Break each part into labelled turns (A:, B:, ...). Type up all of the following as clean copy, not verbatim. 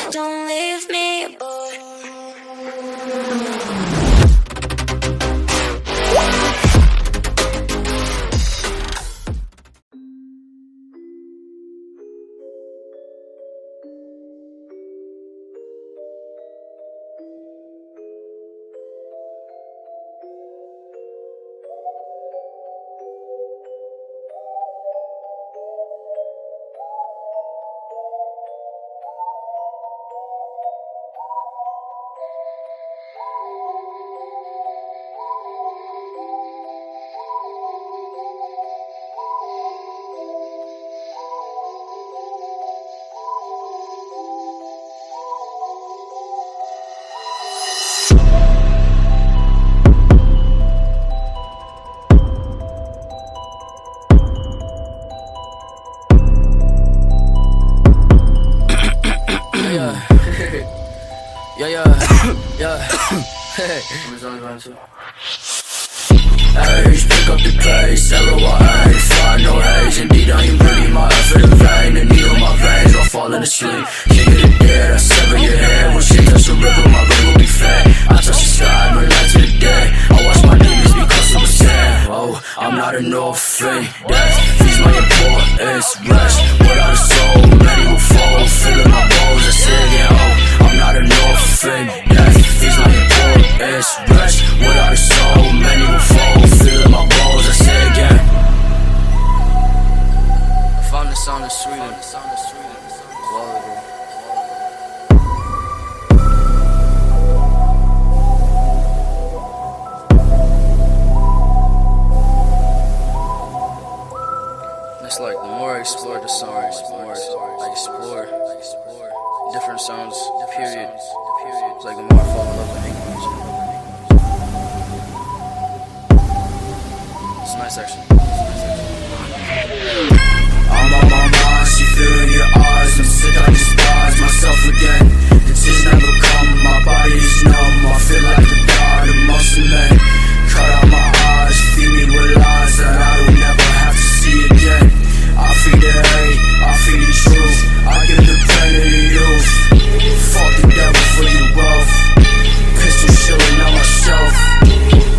A: Don't leave me, boy.
B: Age, pick up the pace, LOI, find no haze. Indeed, I am breathing my effort in vain. The needle in my veins while falling asleep. King of the dead, I sever your head. When shit touch the river, my brain will be fed. I touch the sky, burn light to the day. I watch my demons because of a sad. Oh, I'm not an orphan. Death feeds my importance. Rest without a soul, many will fall. Feeling my bones, I say again, oh, I'm not an orphan. Death feeds my importance. Rest without a soul, many will fall. Feeling my bones, I say again. I found the sound of Sweden. It's like the more I explore the songs, the more I explore different sounds, period. It's like the more I fall in love with making music. It's nice actually. I'm on my mind, she feeling your eyes. I'm sick, I despise myself again. The tears never come, my body is numb. I feel like a god amongst the men. Cut out my eyes, feed me with lies that I will never have to see again. I feed the hate, I feed the truth. I give the pain to the youth. Fuck the devil for your wealth. Pistol shilling on myself.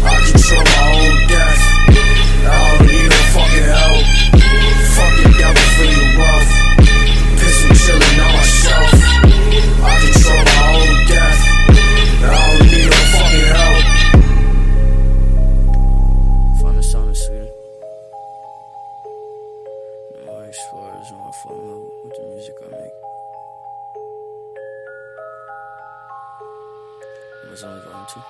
B: I control my own death. I don't need no fucking help. Fuck the devil for your wealth. Pistol chilling on myself. I control my own death. I don't need no fucking help. Find the sound of Sweden. The more I explore, the more I fall in love with the music I make. It was only volume 2.